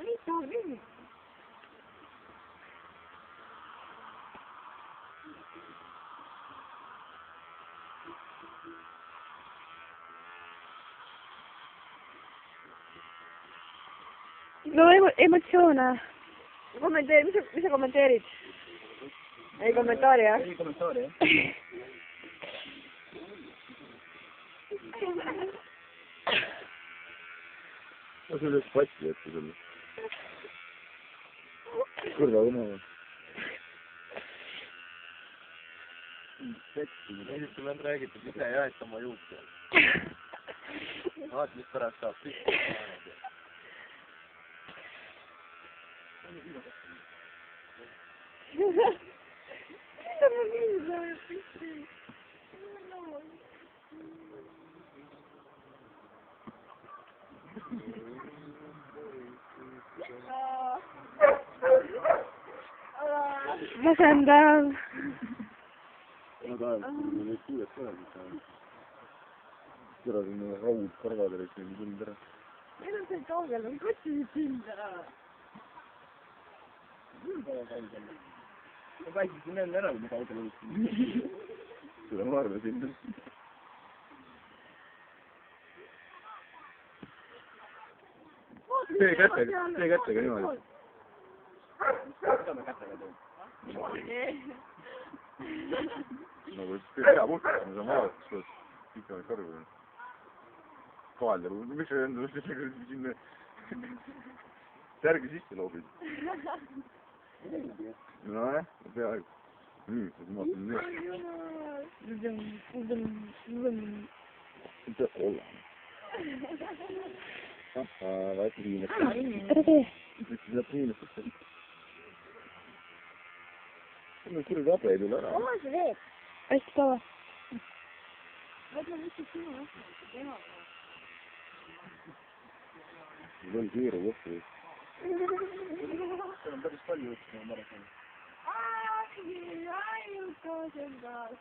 Mida küll? No emotsioone. Kommenteeri, mis sa kommenteerid? Ei kommentaari, jah? Ei kommentaari, jah? Ma sul üks patti jätta sulle. Kõrva õnne. Teisest sulle on räägitud ise jah, et oma juuke. Vaat, mis pärast saab püsti. Mida ma nii saab püsti? Masendav. No ta on neid kuuled ka, siis kõrva sinna raud karvadele, et neid tund ära. Need on see kaugel, on kotsisid sind ära. Ma paisisin enne ära, kui ma kaugel olin. Seda ma arvasin. Tee kättega niimoodi. Mida me kättega teeme? No kui pea puhtaks, ma saan vaadata, siis pikemaid karvu. Kavalda, miks sa endale sinna särgi sisse loobid? Nojah, peaaegu. Nii, ma vaatan nii. See peab olema. Vaata viimast. Tere tee. Miks sa saab viimast? No kurv abe ei tule ära. Oma see veeb. Hästi kaua. Võtme lihtsalt sinu vastu. Mul on kiire kohtu. Seal on päris palju üldse, ma arvan. Ainult koos endas.